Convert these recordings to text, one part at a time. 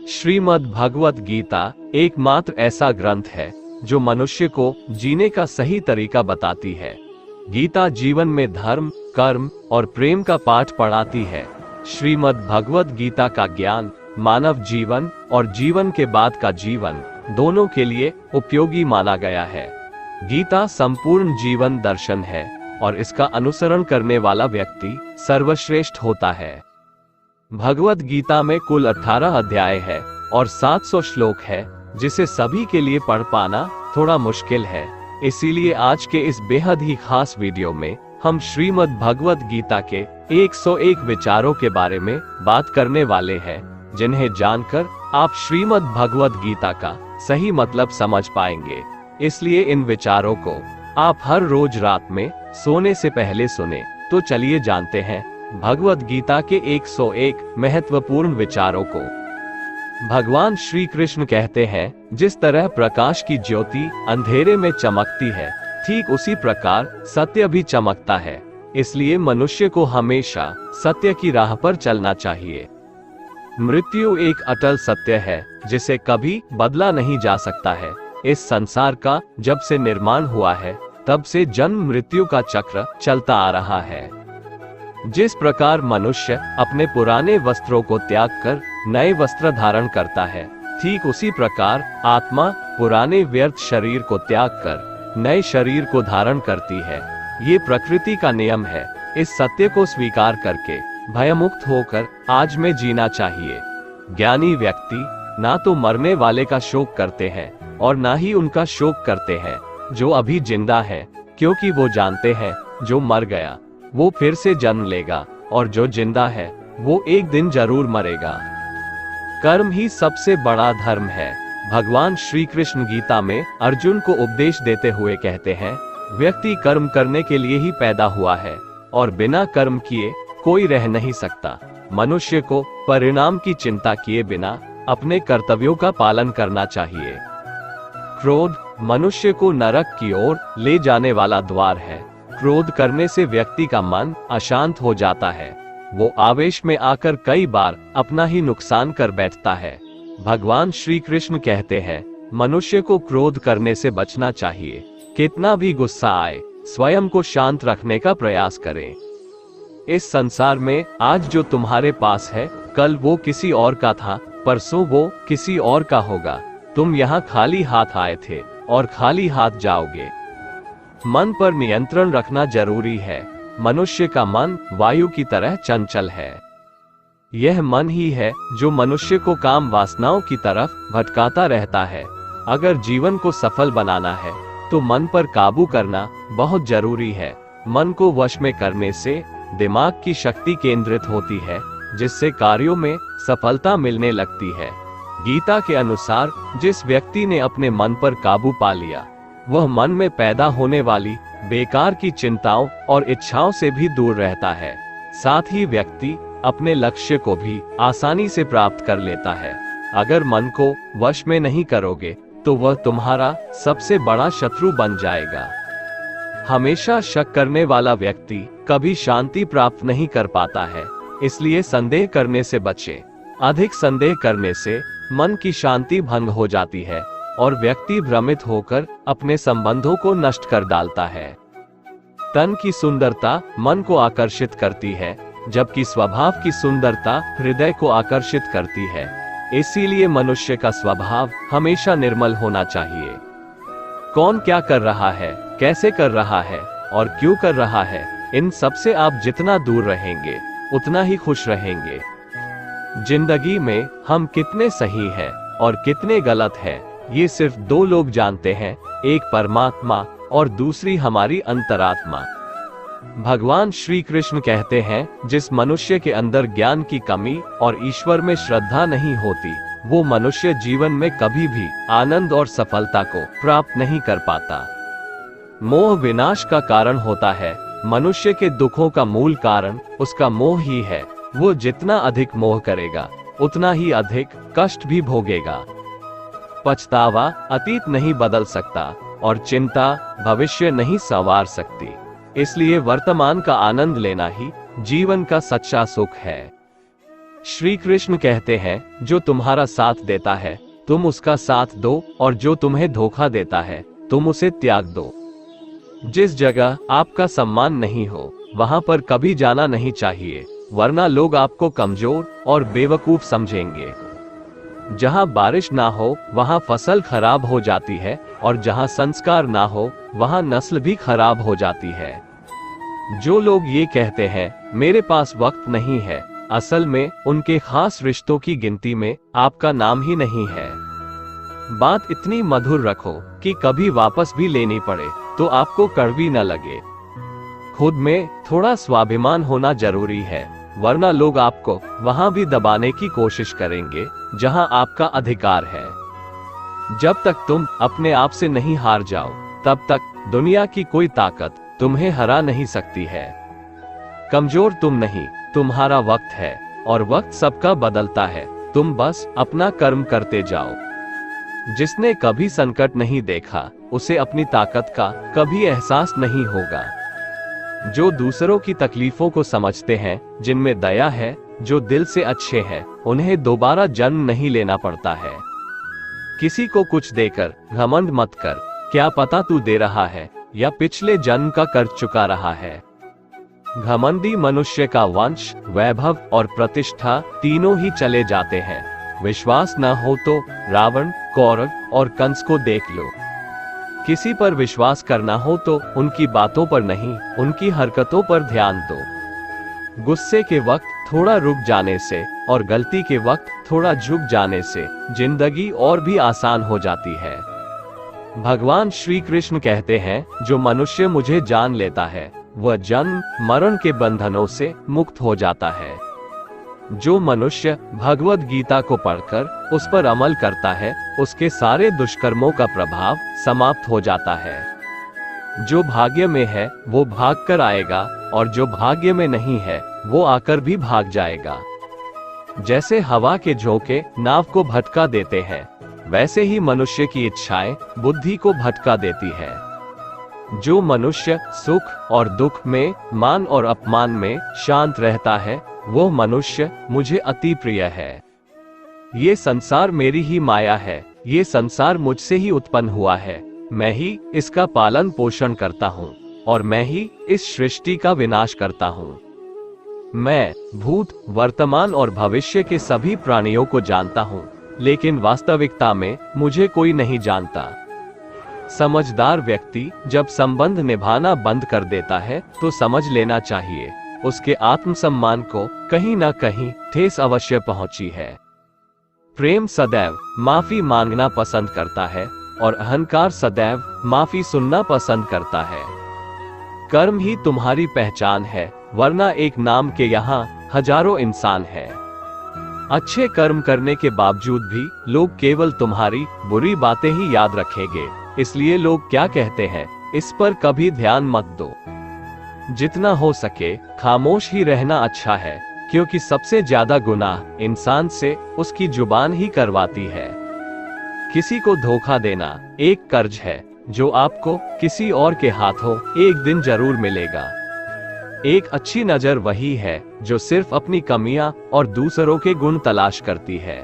श्रीमद् भगवत गीता एकमात्र ऐसा ग्रंथ है जो मनुष्य को जीने का सही तरीका बताती है। गीता जीवन में धर्म, कर्म और प्रेम का पाठ पढ़ाती है। श्रीमद् भगवत गीता का ज्ञान मानव जीवन और जीवन के बाद का जीवन दोनों के लिए उपयोगी माना गया है। गीता संपूर्ण जीवन दर्शन है और इसका अनुसरण करने वाला व्यक्ति सर्वश्रेष्ठ होता है। भगवत गीता में कुल 18 अध्याय है और 700 श्लोक है, जिसे सभी के लिए पढ़ पाना थोड़ा मुश्किल है। इसीलिए आज के इस बेहद ही खास वीडियो में हम श्रीमद् भगवत गीता के 101 विचारों के बारे में बात करने वाले हैं, जिन्हें जानकर आप श्रीमद् भगवत गीता का सही मतलब समझ पाएंगे। इसलिए इन विचारों को आप हर रोज रात में सोने से पहले सुने। तो चलिए जानते हैं भगवत गीता के 101 महत्वपूर्ण विचारों को। भगवान श्री कृष्ण कहते हैं, जिस तरह प्रकाश की ज्योति अंधेरे में चमकती है, ठीक उसी प्रकार सत्य भी चमकता है। इसलिए मनुष्य को हमेशा सत्य की राह पर चलना चाहिए। मृत्यु एक अटल सत्य है जिसे कभी बदला नहीं जा सकता है। इस संसार का जब से निर्माण हुआ है, तब से जन्म मृत्यु का चक्र चलता आ रहा है। जिस प्रकार मनुष्य अपने पुराने वस्त्रों को त्याग कर नए वस्त्र धारण करता है, ठीक उसी प्रकार आत्मा पुराने व्यर्थ शरीर को त्याग कर नए शरीर को धारण करती है। ये प्रकृति का नियम है। इस सत्य को स्वीकार करके भयमुक्त होकर आज में जीना चाहिए। ज्ञानी व्यक्ति ना तो मरने वाले का शोक करते हैं और ना ही उनका शोक करते हैं जो अभी जिंदा है, क्योंकि वो जानते हैं जो मर गया वो फिर से जन्म लेगा और जो जिंदा है वो एक दिन जरूर मरेगा। कर्म ही सबसे बड़ा धर्म है। भगवान श्री कृष्ण गीता में अर्जुन को उपदेश देते हुए कहते हैं, व्यक्ति कर्म करने के लिए ही पैदा हुआ है और बिना कर्म किए कोई रह नहीं सकता। मनुष्य को परिणाम की चिंता किए बिना अपने कर्तव्यों का पालन करना चाहिए। क्रोध मनुष्य को नरक की ओर ले जाने वाला द्वार है। क्रोध करने से व्यक्ति का मन अशांत हो जाता है। वो आवेश में आकर कई बार अपना ही नुकसान कर बैठता है। भगवान श्री कृष्ण कहते हैं, मनुष्य को क्रोध करने से बचना चाहिए। कितना भी गुस्सा आए, स्वयं को शांत रखने का प्रयास करें। इस संसार में आज जो तुम्हारे पास है, कल वो किसी और का था, परसों वो किसी और का होगा। तुम यहाँ खाली हाथ आए थे और खाली हाथ जाओगे। मन पर नियंत्रण रखना जरूरी है। मनुष्य का मन वायु की तरह चंचल है। यह मन ही है जो मनुष्य को काम वासनाओं की तरफ भटकाता रहता है। अगर जीवन को सफल बनाना है तो मन पर काबू करना बहुत जरूरी है। मन को वश में करने से दिमाग की शक्ति केंद्रित होती है, जिससे कार्यों में सफलता मिलने लगती है। गीता के अनुसार जिस व्यक्ति ने अपने मन पर काबू पा लिया, वह मन में पैदा होने वाली बेकार की चिंताओं और इच्छाओं से भी दूर रहता है। साथ ही व्यक्ति अपने लक्ष्य को भी आसानी से प्राप्त कर लेता है। अगर मन को वश में नहीं करोगे तो वह तुम्हारा सबसे बड़ा शत्रु बन जाएगा। हमेशा शक करने वाला व्यक्ति कभी शांति प्राप्त नहीं कर पाता है। इसलिए संदेह करने से बचें। अधिक संदेह करने से मन की शांति भंग हो जाती है और व्यक्ति भ्रमित होकर अपने संबंधों को नष्ट कर डालता है। तन की सुंदरता मन को आकर्षित करती है, जबकि स्वभाव की सुंदरता हृदय को आकर्षित करती है। इसीलिए मनुष्य का स्वभाव हमेशा निर्मल होना चाहिए। कौन क्या कर रहा है, कैसे कर रहा है और क्यों कर रहा है, इन सब से आप जितना दूर रहेंगे उतना ही खुश रहेंगे। जिंदगी में हम कितने सही हैं और कितने गलत हैं, ये सिर्फ दो लोग जानते हैं, एक परमात्मा और दूसरी हमारी अंतरात्मा। भगवान श्री कृष्ण कहते हैं, जिस मनुष्य के अंदर ज्ञान की कमी और ईश्वर में श्रद्धा नहीं होती, वो मनुष्य जीवन में कभी भी आनंद और सफलता को प्राप्त नहीं कर पाता। मोह विनाश का कारण होता है। मनुष्य के दुखों का मूल कारण उसका मोह ही है। वो जितना अधिक मोह करेगा उतना ही अधिक कष्ट भी भोगेगा। पछतावा अतीत नहीं बदल सकता और चिंता भविष्य नहीं संवार सकती। इसलिए वर्तमान का आनंद लेना ही जीवन का सच्चा सुख है। श्री कृष्ण कहते हैं, जो तुम्हारा साथ देता है तुम उसका साथ दो, और जो तुम्हें धोखा देता है तुम उसे त्याग दो। जिस जगह आपका सम्मान नहीं हो वहां पर कभी जाना नहीं चाहिए, वरना लोग आपको कमजोर और बेवकूफ समझेंगे। जहां बारिश ना हो वहां फसल खराब हो जाती है, और जहां संस्कार ना हो वहां नस्ल भी खराब हो जाती है। जो लोग ये कहते हैं मेरे पास वक्त नहीं है, असल में उनके खास रिश्तों की गिनती में आपका नाम ही नहीं है। बात इतनी मधुर रखो कि कभी वापस भी लेनी पड़े तो आपको कड़वी न लगे। खुद में थोड़ा स्वाभिमान होना जरूरी है, वरना लोग आपको वहां भी दबाने की कोशिश करेंगे जहां आपका अधिकार है। जब तक तुम अपने आप से नहीं हार जाओ तब तक दुनिया की कोई ताकत तुम्हें हरा नहीं सकती है। कमजोर तुम नहीं, तुम्हारा वक्त है, और वक्त सबका बदलता है। तुम बस अपना कर्म करते जाओ। जिसने कभी संकट नहीं देखा उसे अपनी ताकत का कभी एहसास नहीं होगा। जो दूसरों की तकलीफों को समझते हैं, जिनमें दया है, जो दिल से अच्छे हैं, उन्हें दोबारा जन्म नहीं लेना पड़ता है। किसी को कुछ देकर घमंड मत कर, क्या पता तू दे रहा है या पिछले जन्म का कर्ज चुका रहा है। घमंडी मनुष्य का वंश, वैभव और प्रतिष्ठा तीनों ही चले जाते हैं। विश्वास न हो तो रावण, कौरव और कंस को देख लो। किसी पर विश्वास करना हो तो उनकी बातों पर नहीं, उनकी हरकतों पर ध्यान दो। गुस्से के वक्त थोड़ा रुक जाने से और गलती के वक्त थोड़ा झुक जाने से जिंदगी और भी आसान हो जाती है। भगवान श्री कृष्ण कहते हैं, जो मनुष्य मुझे जान लेता है वह जन्म मरण के बंधनों से मुक्त हो जाता है। जो मनुष्य भगवद गीता को पढ़कर उस पर अमल करता है उसके सारे दुष्कर्मों का प्रभाव समाप्त हो जाता है। जो भाग्य में है वो भाग कर आएगा, और जो भाग्य में नहीं है वो आकर भी भाग जाएगा। जैसे हवा के झोंके नाव को भटका देते हैं, वैसे ही मनुष्य की इच्छाएं बुद्धि को भटका देती है। जो मनुष्य सुख और दुख में, मान और अपमान में शांत रहता है वो मनुष्य मुझे अति प्रिय है। ये संसार मेरी ही माया है, ये संसार मुझसे ही उत्पन्न हुआ है। मैं ही इसका पालन पोषण करता हूँ और मैं ही इस सृष्टि का विनाश करता हूँ। मैं भूत, वर्तमान और भविष्य के सभी प्राणियों को जानता हूँ, लेकिन वास्तविकता में मुझे कोई नहीं जानता। समझदार व्यक्ति जब संबंध निभाना बंद कर देता है तो समझ लेना चाहिए उसके आत्मसम्मान को कहीं न कहीं ठेस अवश्य पहुंची है। प्रेम सदैव माफी मांगना पसंद करता है और अहंकार सदैव माफी सुनना पसंद करता है। कर्म ही तुम्हारी पहचान है, वरना एक नाम के यहाँ हजारों इंसान हैं। अच्छे कर्म करने के बावजूद भी लोग केवल तुम्हारी बुरी बातें ही याद रखेंगे, इसलिए लोग क्या कहते हैं इस पर कभी ध्यान मत दो। जितना हो सके खामोश ही रहना अच्छा है, क्योंकि सबसे ज्यादा गुनाह इंसान से उसकी जुबान ही करवाती है। किसी को धोखा देना एक कर्ज है जो आपको किसी और के हाथों एक दिन जरूर मिलेगा। एक अच्छी नजर वही है जो सिर्फ अपनी कमियां और दूसरों के गुण तलाश करती है।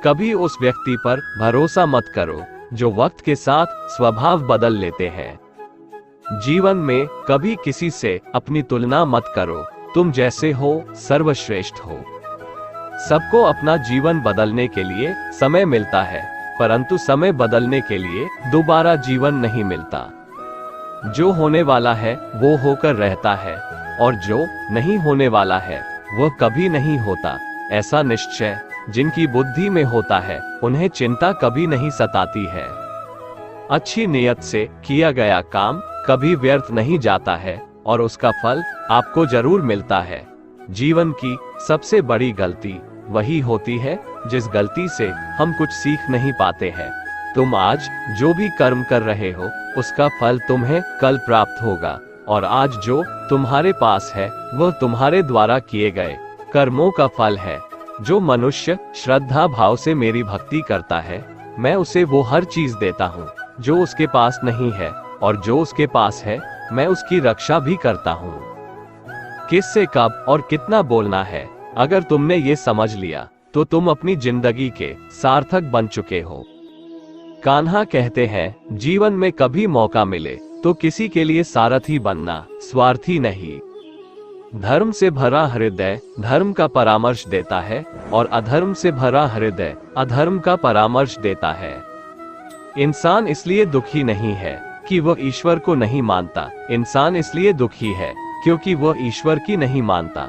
कभी उस व्यक्ति पर भरोसा मत करो जो वक्त के साथ स्वभाव बदल लेते हैं। जीवन में कभी किसी से अपनी तुलना मत करो, तुम जैसे हो सर्वश्रेष्ठ हो। सबको अपना जीवन बदलने के लिए समय मिलता है, परंतु समय बदलने के लिए दोबारा जीवन नहीं मिलता। जो होने वाला है वो होकर रहता है, और जो नहीं होने वाला है वह कभी नहीं होता। ऐसा निश्चय जिनकी बुद्धि में होता है उन्हें चिंता कभी नहीं सताती है। अच्छी नियत से किया गया काम कभी व्यर्थ नहीं जाता है और उसका फल आपको जरूर मिलता है। जीवन की सबसे बड़ी गलती वही होती है जिस गलती से हम कुछ सीख नहीं पाते हैं। तुम आज जो भी कर्म कर रहे हो उसका फल तुम्हें कल प्राप्त होगा, और आज जो तुम्हारे पास है वह तुम्हारे द्वारा किए गए कर्मों का फल है। जो मनुष्य श्रद्धा भाव से मेरी भक्ति करता है मैं उसे वो हर चीज देता हूँ जो उसके पास नहीं है, और जो उसके पास है मैं उसकी रक्षा भी करता हूँ। किससे कब और कितना बोलना है अगर तुमने ये समझ लिया तो तुम अपनी जिंदगी के सार्थक बन चुके हो। कान्हा कहते हैं, जीवन में कभी मौका मिले तो किसी के लिए सारथी बनना, स्वार्थी नहीं। धर्म से भरा हृदय धर्म का परामर्श देता है और अधर्म से भरा हृदय अधर्म का परामर्श देता है। इंसान इसलिए दुखी नहीं है कि वह ईश्वर को नहीं मानता, इंसान इसलिए दुखी है क्योंकि वह ईश्वर की नहीं मानता।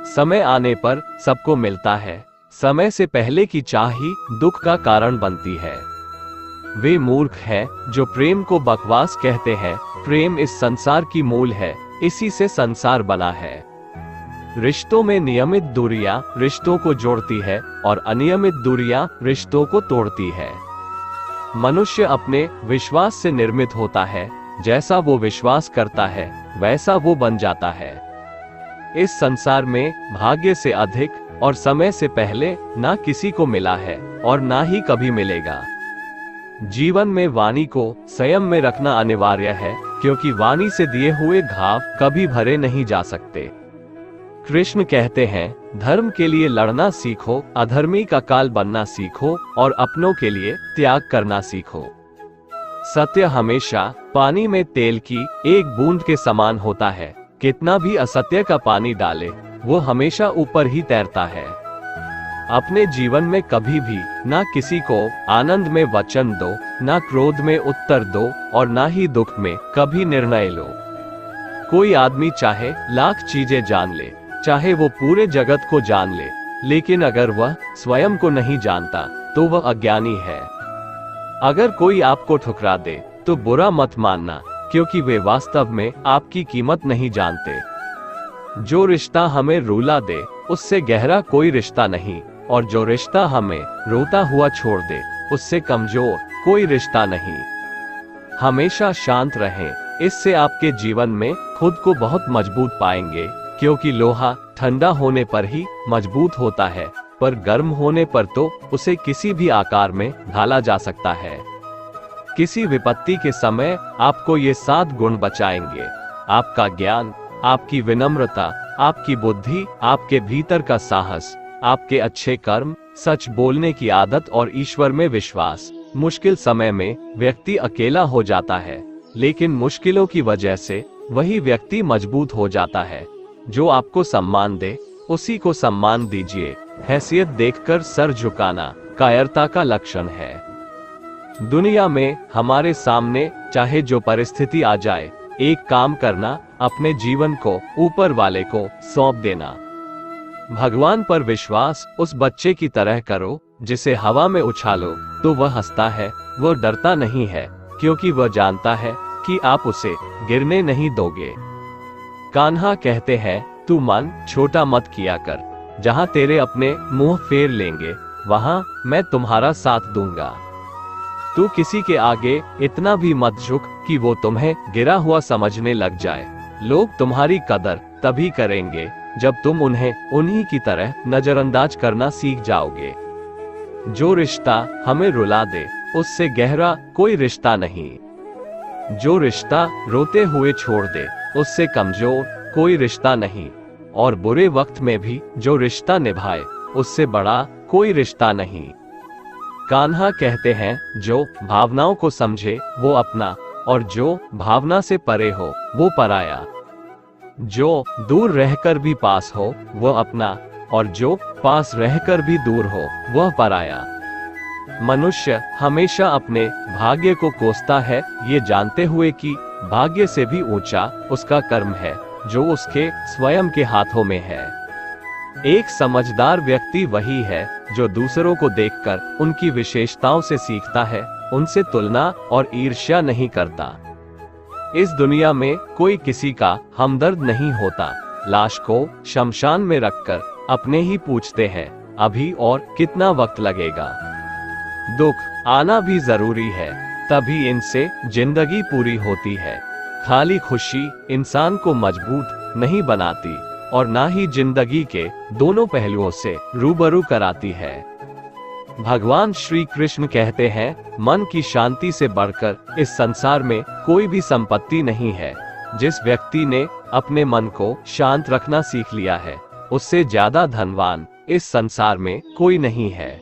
समय आने पर सबको मिलता है, समय से पहले की चाह ही दुख का कारण बनती है। वे मूर्ख हैं जो प्रेम को बकवास कहते हैं। प्रेम इस संसार की मूल है, इसी से संसार बना है। रिश्तों में नियमित दूरियां रिश्तों को जोड़ती है और अनियमित दूरियां रिश्तों को तोड़ती है। मनुष्य अपने विश्वास से निर्मित होता है, जैसा वो विश्वास करता है वैसा वो बन जाता है। इस संसार में भाग्य से अधिक और समय से पहले ना किसी को मिला है और ना ही कभी मिलेगा। जीवन में वाणी को संयम में रखना अनिवार्य है, क्योंकि वाणी से दिए हुए घाव कभी भरे नहीं जा सकते। कृष्ण कहते हैं, धर्म के लिए लड़ना सीखो, अधर्मी का काल बनना सीखो और अपनों के लिए त्याग करना सीखो। सत्य हमेशा पानी में तेल की एक बूंद के समान होता है। कितना भी असत्य का पानी डाले वो हमेशा ऊपर ही तैरता है। अपने जीवन में कभी भी ना किसी को आनंद में वचन दो, ना क्रोध में उत्तर दो और ना ही दुख में कभी निर्णय लो। कोई आदमी चाहे लाख चीजें जान ले, चाहे वो पूरे जगत को जान ले, लेकिन अगर वह स्वयं को नहीं जानता तो वह अज्ञानी है। अगर कोई आपको ठुकरा दे तो बुरा मत मानना, क्योंकि वे वास्तव में आपकी कीमत नहीं जानते। जो रिश्ता हमें रुला दे उससे गहरा कोई रिश्ता नहीं, और जो रिश्ता हमें रोता हुआ छोड़ दे उससे कमजोर कोई रिश्ता नहीं। हमेशा शांत रहें, इससे आपके जीवन में खुद को बहुत मजबूत पाएंगे, क्योंकि लोहा ठंडा होने पर ही मजबूत होता है, पर गर्म होने पर तो उसे किसी भी आकार में ढाला जा सकता है। किसी विपत्ति के समय आपको ये 7 गुण बचाएंगे: आपका ज्ञान, आपकी विनम्रता, आपकी बुद्धि, आपके भीतर का साहस, आपके अच्छे कर्म, सच बोलने की आदत और ईश्वर में विश्वास। मुश्किल समय में व्यक्ति अकेला हो जाता है, लेकिन मुश्किलों की वजह से वही व्यक्ति मजबूत हो जाता है। जो आपको सम्मान दे उसी को सम्मान दीजिए। हैसियत देखकर सर झुकाना कायरता का लक्षण है। दुनिया में हमारे सामने चाहे जो परिस्थिति आ जाए, एक काम करना, अपने जीवन को ऊपर वाले को सौंप देना। भगवान पर विश्वास उस बच्चे की तरह करो जिसे हवा में उछालो तो वह हंसता है, वह डरता नहीं है, क्योंकि वह जानता है कि आप उसे गिरने नहीं दोगे। कान्हा कहते हैं, तू मन छोटा मत किया कर, जहां तेरे अपने मुंह फेर लेंगे वहां मैं तुम्हारा साथ दूंगा। तू किसी के आगे इतना भी मत झुक कि वो तुम्हें गिरा हुआ समझने लग जाए। लोग तुम्हारी कदर तभी करेंगे जब तुम उन्हें उन्हीं की तरह नजरअंदाज करना सीख जाओगे। जो रिश्ता हमें रुला दे उससे गहरा कोई रिश्ता नहीं। जो रिश्ता रोते हुए छोड़ दे उससे कमजोर कोई रिश्ता नहीं, और बुरे वक्त में भी जो रिश्ता निभाए उससे बड़ा कोई रिश्ता नहीं। कान्हा कहते हैं, जो भावनाओं को समझे वो अपना, और जो भावना से परे हो वो पराया। जो दूर रहकर भी पास हो वह अपना, और जो पास रहकर भी दूर हो वह पराया। मनुष्य हमेशा अपने भाग्य को कोसता है, ये जानते हुए कि भाग्य से भी ऊंचा उसका कर्म है जो उसके स्वयं के हाथों में है। एक समझदार व्यक्ति वही है जो दूसरों को देखकर उनकी विशेषताओं से सीखता है, उनसे तुलना और ईर्ष्या नहीं करता। इस दुनिया में कोई किसी का हमदर्द नहीं होता। लाश को शमशान में रखकर अपने ही पूछते हैं, अभी और कितना वक्त लगेगा। दुख आना भी जरूरी है, तभी इनसे जिंदगी पूरी होती है। खाली खुशी इंसान को मजबूत नहीं बनाती और ना ही जिंदगी के दोनों पहलुओं से रूबरू कराती है। भगवान श्री कृष्ण कहते हैं, मन की शांति से बढ़कर इस संसार में कोई भी संपत्ति नहीं है। जिस व्यक्ति ने अपने मन को शांत रखना सीख लिया है उससे ज्यादा धनवान इस संसार में कोई नहीं है।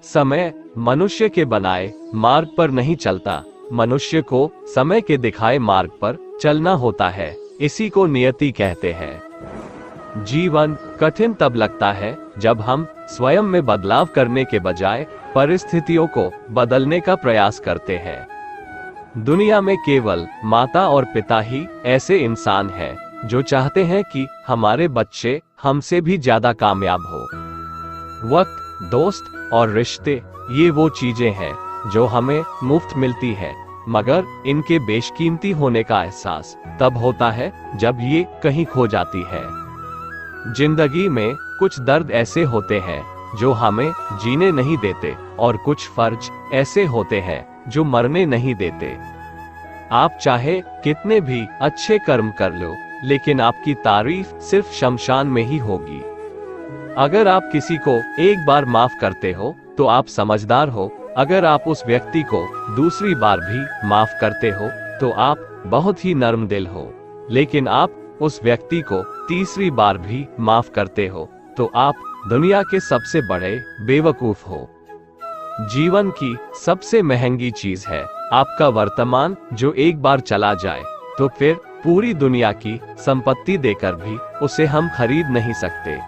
समय मनुष्य के बनाए मार्ग पर नहीं चलता, मनुष्य को समय के दिखाए मार्ग पर चलना होता है। इसी को नियति कहते हैं। जीवन कठिन तब लगता है जब हम स्वयं में बदलाव करने के बजाय परिस्थितियों को बदलने का प्रयास करते हैं। दुनिया में केवल माता और पिता ही ऐसे इंसान हैं जो चाहते हैं कि हमारे बच्चे हमसे भी ज्यादा कामयाब हो। वक्त, दोस्त और रिश्ते ये वो चीजें हैं जो हमें मुफ्त मिलती है, मगर इनके बेशकीमती होने का एहसास तब होता है जब ये कहीं खो जाती है। जिंदगी में कुछ दर्द ऐसे होते हैं जो हमें जीने नहीं देते और कुछ फर्ज ऐसे होते हैं जो मरने नहीं देते। आप चाहे कितने भी अच्छे कर्म कर लो, लेकिन आपकी तारीफ सिर्फ शमशान में ही होगी। अगर आप किसी को एक बार माफ करते हो तो आप समझदार हो। अगर आप उस व्यक्ति को दूसरी बार भी माफ करते हो तो आप बहुत ही नर्म दिल हो। लेकिन आप उस व्यक्ति को तीसरी बार भी माफ करते हो तो आप दुनिया के सबसे बड़े बेवकूफ हो। जीवन की सबसे महंगी चीज है आपका वर्तमान, जो एक बार चला जाए तो फिर पूरी दुनिया की संपत्ति देकर भी उसे हम खरीद नहीं सकते।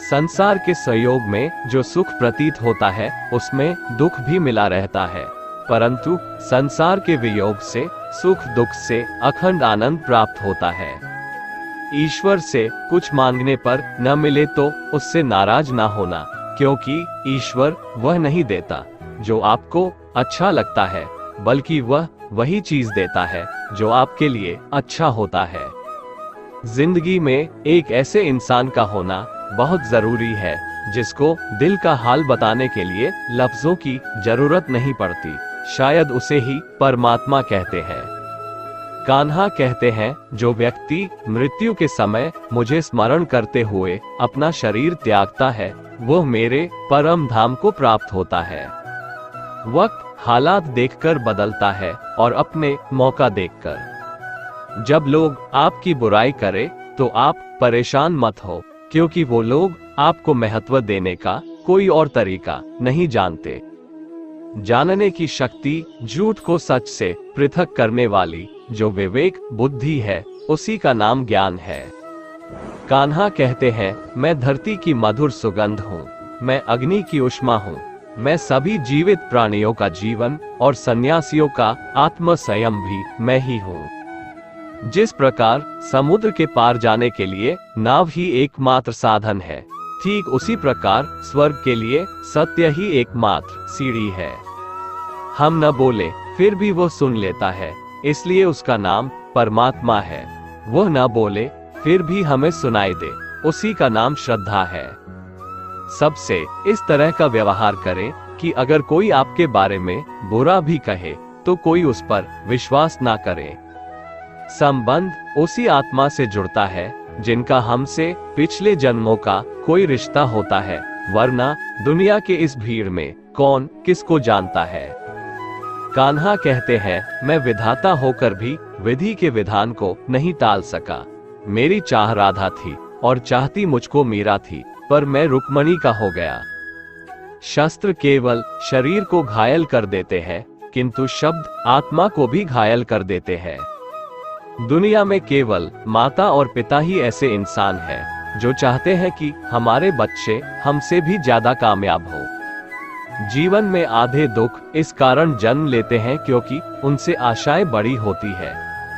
संसार के सहयोग में जो सुख प्रतीत होता है उसमें दुख भी मिला रहता है, परंतु संसार के वियोग से सुख दुख से अखंड आनंद प्राप्त होता है। ईश्वर से कुछ मांगने पर न मिले तो उससे नाराज ना होना, क्योंकि ईश्वर वह नहीं देता जो आपको अच्छा लगता है, बल्कि वह वही चीज देता है जो आपके लिए अच्छा होता है। जिंदगी में एक ऐसे इंसान का होना बहुत जरूरी है जिसको दिल का हाल बताने के लिए लफ्जों की जरूरत नहीं पड़ती। शायद उसे ही परमात्मा कहते हैं। कान्हा कहते हैं, जो व्यक्ति मृत्यु के समय मुझे स्मरण करते हुए अपना शरीर त्यागता है वो मेरे परम धाम को प्राप्त होता है। वक्त हालात देखकर बदलता है और अपने मौका देखकर। जब लोग आपकी बुराई करें तो आप परेशान मत हो, क्योंकि वो लोग आपको महत्व देने का कोई और तरीका नहीं जानते। जानने की शक्ति झूठ को सच से पृथक करने वाली जो विवेक बुद्धि है, उसी का नाम ज्ञान है। कान्हा कहते हैं, मैं धरती की मधुर सुगंध हूँ, मैं अग्नि की उष्मा हूँ, मैं सभी जीवित प्राणियों का जीवन और सन्यासियों का आत्म संयम भी मैं ही हूँ। जिस प्रकार समुद्र के पार जाने के लिए नाव ही एकमात्र साधन है, ठीक उसी प्रकार स्वर्ग के लिए सत्य ही एकमात्र सीढ़ी है। हम न बोले फिर भी वो सुन लेता है, इसलिए उसका नाम परमात्मा है। वह न बोले फिर भी हमें सुनाई दे, उसी का नाम श्रद्धा है। सबसे इस तरह का व्यवहार करें कि अगर कोई आपके बारे में बुरा भी कहे तो कोई उस पर विश्वास ना करे। संबंध उसी आत्मा से जुड़ता है जिनका हमसे पिछले जन्मों का कोई रिश्ता होता है, वरना दुनिया के इस भीड़ में कौन किसको जानता है। कान्हा कहते हैं, मैं विधाता होकर भी विधि के विधान को नहीं टाल सका। मेरी चाह राधा थी और चाहती मुझको मीरा थी, पर मैं रुक्मणी का हो गया। शस्त्र केवल शरीर को घायल कर देते हैं, किंतु शब्द आत्मा को भी घायल कर देते हैं। दुनिया में केवल माता और पिता ही ऐसे इंसान हैं जो चाहते हैं कि हमारे बच्चे हमसे भी ज्यादा कामयाब हो। जीवन में आधे दुख इस कारण जन्म लेते हैं क्योंकि उनसे आशाएं बड़ी होती है।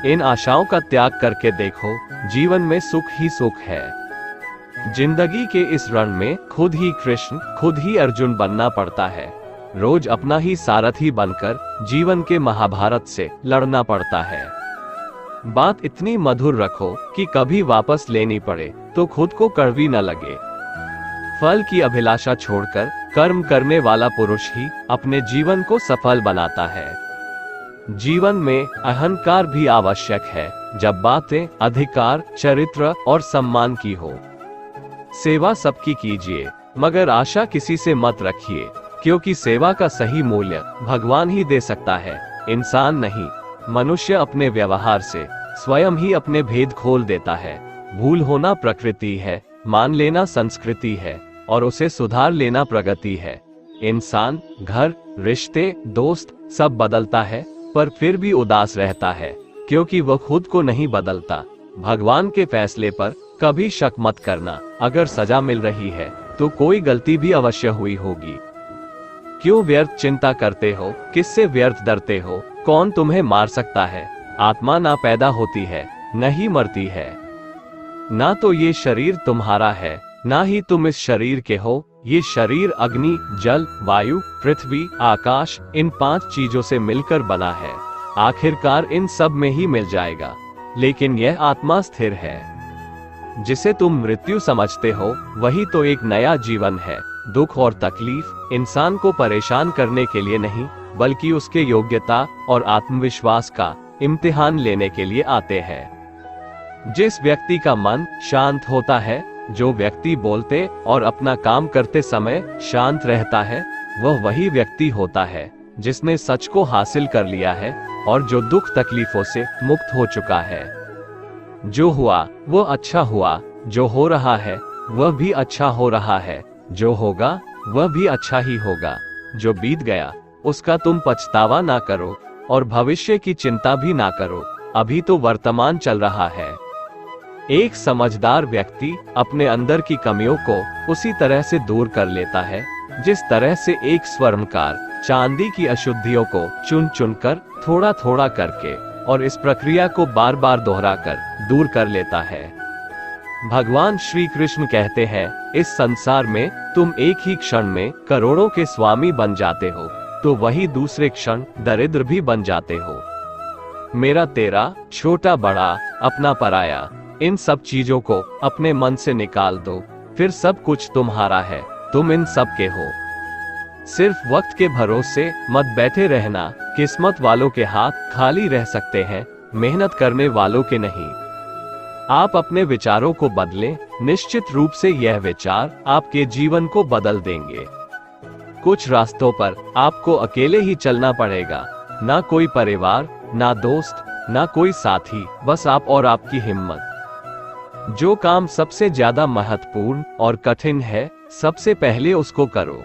इन आशाओं का त्याग करके देखो, जीवन में सुख ही सुख है। जिंदगी के इस रण में खुद ही कृष्ण, खुद ही अर्जुन बनना पड़ता है। रोज अपना ही सारथी बनकर जीवन के महाभारत से लड़ना पड़ता है। बात इतनी मधुर रखो कि कभी वापस लेनी पड़े तो खुद को कड़वी न लगे। फल की अभिलाषा छोड़कर कर्म करने वाला पुरुष ही अपने जीवन को सफल बनाता है। जीवन में अहंकार भी आवश्यक है जब बातें अधिकार, चरित्र और सम्मान की हो। सेवा सबकी कीजिए, मगर आशा किसी से मत रखिए, क्योंकि सेवा का सही मूल्य भगवान ही दे सकता है, इंसान नहीं। मनुष्य अपने व्यवहार से स्वयं ही अपने भेद खोल देता है। भूल होना प्रकृति है, मान लेना संस्कृति है और उसे सुधार लेना प्रगति है। इंसान, घर, रिश्ते, दोस्त सब बदलता है पर फिर भी उदास रहता है क्योंकि वह खुद को नहीं बदलता। भगवान के फैसले पर कभी शक मत करना। अगर सजा मिल रही है तो कोई गलती भी अवश्य हुई होगी। क्यों व्यर्थ चिंता करते हो? किससे व्यर्थ डरते हो? कौन तुम्हें मार सकता है? आत्मा ना पैदा होती है, नहीं मरती है। ना तो ये शरीर तुम्हारा है, ना ही तुम इस शरीर के हो। ये शरीर अग्नि, जल, वायु, पृथ्वी, आकाश इन 5 चीजों से मिलकर बना है। आखिरकार इन सब में ही मिल जाएगा। लेकिन यह आत्मा स्थिर है। जिसे तुम मृत्यु समझते हो वही तो एक नया जीवन है। दुख और तकलीफ इंसान को परेशान करने के लिए नहीं बल्कि उसके योग्यता और आत्मविश्वास का इम्तिहान लेने के लिए आते हैं। जिस व्यक्ति का मन शांत होता है, जो व्यक्ति बोलते और अपना काम करते समय शांत रहता है, वह वही व्यक्ति होता है जिसने सच को हासिल कर लिया है और जो दुख तकलीफों से मुक्त हो चुका है। जो हुआ वो अच्छा हुआ, जो हो रहा है वह भी अच्छा हो रहा है, जो होगा वह भी अच्छा ही होगा। जो बीत गया उसका तुम पछतावा ना करो और भविष्य की चिंता भी ना करो। अभी तो वर्तमान चल रहा है। एक समझदार व्यक्ति अपने अंदर की कमियों को उसी तरह से दूर कर लेता है जिस तरह से एक स्वर्णकार चांदी की अशुद्धियों को चुन चुनकर थोड़ा थोड़ा करके और इस प्रक्रिया को बार बार दोहराकर दूर कर लेता है। भगवान श्री कृष्ण कहते हैं, इस संसार में तुम एक ही क्षण में करोड़ों के स्वामी बन जाते हो तो वही दूसरे क्षण दरिद्र भी बन जाते हो। मेरा तेरा, छोटा बड़ा, अपना पराया, इन सब चीजों को अपने मन से निकाल दो, फिर सब कुछ तुम्हारा है, तुम इन सब के हो। सिर्फ वक्त के भरोसे मत बैठे रहना। किस्मत वालों के हाथ खाली रह सकते हैं, मेहनत करने वालों के नहीं। आप अपने विचारों को बदलें, निश्चित रूप से यह विचार आपके जीवन को बदल देंगे। कुछ रास्तों पर आपको अकेले ही चलना पड़ेगा, ना कोई परिवार, ना दोस्त, ना कोई साथी, बस आप और आपकी हिम्मत। जो काम सबसे ज्यादा महत्वपूर्ण और कठिन है, सबसे पहले उसको करो।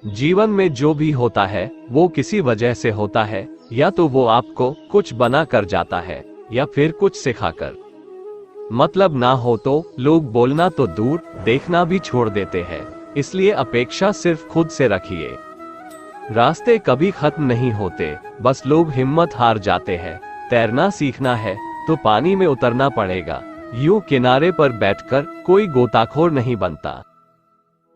जीवन में जो भी होता है वो किसी वजह से होता है, या तो वो आपको कुछ बना कर जाता है या फिर कुछ सिखाकर। मतलब ना हो तो लोग बोलना तो दूर, देखना भी छोड़ देते हैं। इसलिए अपेक्षा सिर्फ खुद से रखिए। रास्ते कभी खत्म नहीं होते, बस लोग हिम्मत हार जाते हैं। तैरना सीखना है तो पानी में उतरना पड़ेगा, यूं किनारे पर बैठकर कोई गोताखोर नहीं बनता।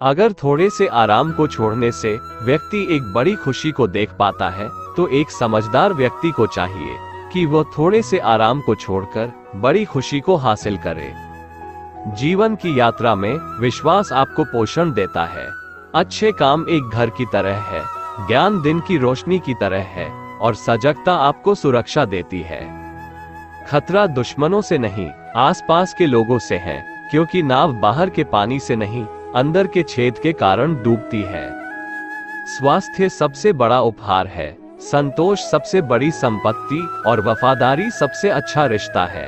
अगर थोड़े से आराम को छोड़ने से व्यक्ति एक बड़ी खुशी को देख पाता है, तो एक समझदार व्यक्ति को चाहिए कि वह थोड़े से आराम को छोड़कर बड़ी खुशी को हासिल करे। जीवन की यात्रा में विश्वास आपको पोषण देता है। अच्छे काम एक घर की तरह है, ज्ञान दिन की रोशनी की तरह है और सजगता आपको सुरक्षा देती है। खतरा दुश्मनों से नहीं, आसपास के लोगों से है, क्योंकि नाव बाहर के पानी से नहीं, अंदर के छेद के कारण डूबती है। स्वास्थ्य सबसे बड़ा उपहार है, संतोष सबसे बड़ी संपत्ति और वफादारी सबसे अच्छा रिश्ता है।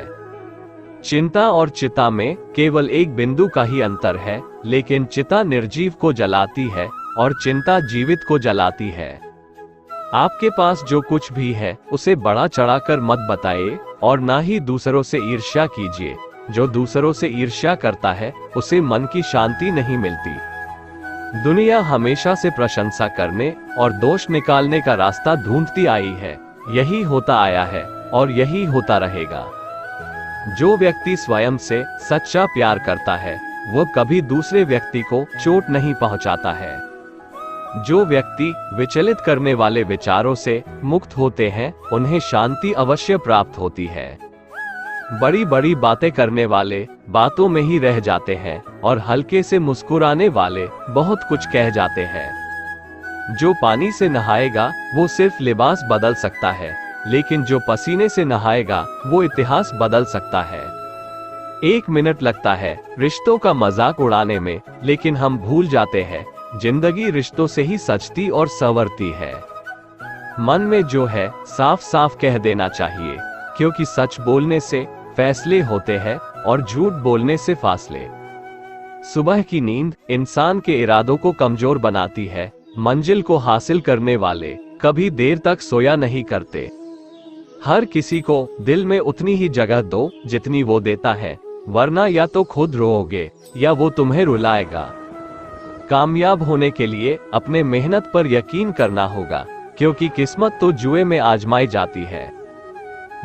चिंता और चिता में केवल एक बिंदु का ही अंतर है, लेकिन चिता निर्जीव को जलाती है और चिंता जीवित को जलाती है। आपके पास जो कुछ भी है उसे बढ़ा चढ़ाकर मत बताइए और ना ही दूसरों से ईर्ष्या कीजिए। जो दूसरों से ईर्ष्या करता है उसे मन की शांति नहीं मिलती। दुनिया हमेशा से प्रशंसा करने और दोष निकालने का रास्ता ढूंढती आई है। यही होता आया है और यही होता रहेगा। जो व्यक्ति स्वयं से सच्चा प्यार करता है वह कभी दूसरे व्यक्ति को चोट नहीं पहुंचाता है। जो व्यक्ति विचलित करने वाले विचारों से मुक्त होते हैं उन्हें शांति अवश्य प्राप्त होती है। बड़ी बड़ी बातें करने वाले बातों में ही रह जाते हैं और हल्के से मुस्कुराने वाले बहुत कुछ कह जाते हैं। जो पानी से नहाएगा वो सिर्फ लिबास बदल सकता है, लेकिन जो पसीने से नहाएगा वो इतिहास बदल सकता है। 1 मिनट लगता है रिश्तों का मजाक उड़ाने में, लेकिन हम भूल जाते हैं जिंदगी रिश्तों से ही सजती और संवरती है। मन में जो है साफ साफ कह देना चाहिए, क्योंकि सच बोलने से फैसले होते हैं और झूठ बोलने से फासले। सुबह की नींद इंसान के इरादों को कमजोर बनाती है। मंजिल को हासिल करने वाले कभी देर तक सोया नहीं करते। हर किसी को दिल में उतनी ही जगह दो जितनी वो देता है, वरना या तो खुद रोओगे या वो तुम्हें रुलाएगा। कामयाब होने के लिए अपने मेहनत पर यकीन करना होगा, क्योंकि किस्मत तो जुए में आजमाई जाती है।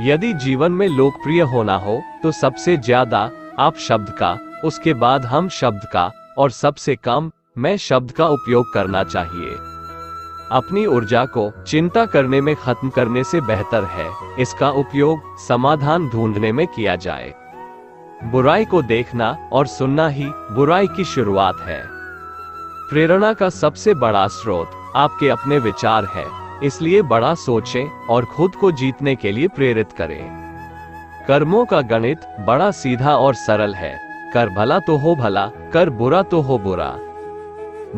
यदि जीवन में लोकप्रिय होना हो तो सबसे ज्यादा आप शब्द का, उसके बाद हम शब्द का और सबसे कम मैं शब्द का उपयोग करना चाहिए। अपनी ऊर्जा को चिंता करने में खत्म करने से बेहतर है इसका उपयोग समाधान ढूंढने में किया जाए। बुराई को देखना और सुनना ही बुराई की शुरुआत है। प्रेरणा का सबसे बड़ा स्रोत आपके अपने विचार है, इसलिए बड़ा सोचें और खुद को जीतने के लिए प्रेरित करें। कर्मों का गणित बड़ा सीधा और सरल है। कर भला तो हो भला, कर बुरा तो हो बुरा।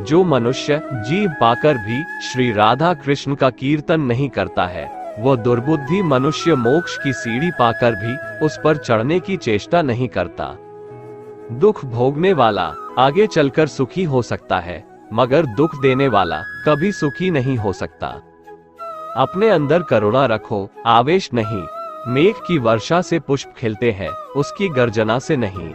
जो मनुष्य जीव पाकर भी श्री राधा कृष्ण का कीर्तन नहीं करता है, वो दुर्बुद्धि मनुष्य मोक्ष की सीढ़ी पाकर भी उस पर चढ़ने की चेष्टा नहीं करता। दुख भोगने वाला आगे चलकर सुखी हो सकता है, मगर दुख देने वाला कभी सुखी नहीं हो सकता। अपने अंदर करुणा रखो, आवेश नहीं। मेघ की वर्षा से पुष्प खिलते हैं, उसकी गर्जना से नहीं।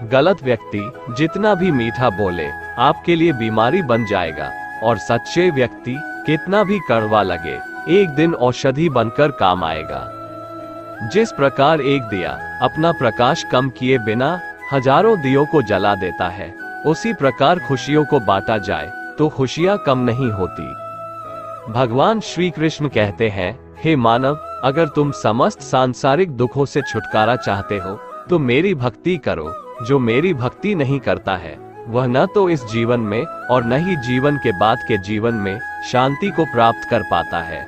गलत व्यक्ति जितना भी मीठा बोले आपके लिए बीमारी बन जाएगा, और सच्चे व्यक्ति कितना भी कड़वा लगे एक दिन औषधि बनकर काम आएगा। जिस प्रकार एक दिया अपना प्रकाश कम किए बिना हजारों दियों को जला देता है, उसी प्रकार खुशियों को बांटा जाए तो खुशियां कम नहीं होती। भगवान श्री कृष्ण कहते हैं, हे मानव, अगर तुम समस्त सांसारिक दुखों से छुटकारा चाहते हो तो मेरी भक्ति करो। जो मेरी भक्ति नहीं करता है वह न तो इस जीवन में और न ही जीवन के बाद के जीवन में शांति को प्राप्त कर पाता है।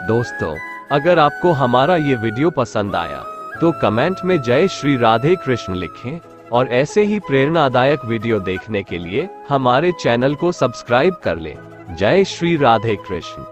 दोस्तों, अगर आपको हमारा ये वीडियो पसंद आया तो कमेंट में जय श्री राधे कृष्ण लिखें, और ऐसे ही प्रेरणादायक वीडियो देखने के लिए हमारे चैनल को सब्सक्राइब कर लें। जय श्री राधे कृष्ण।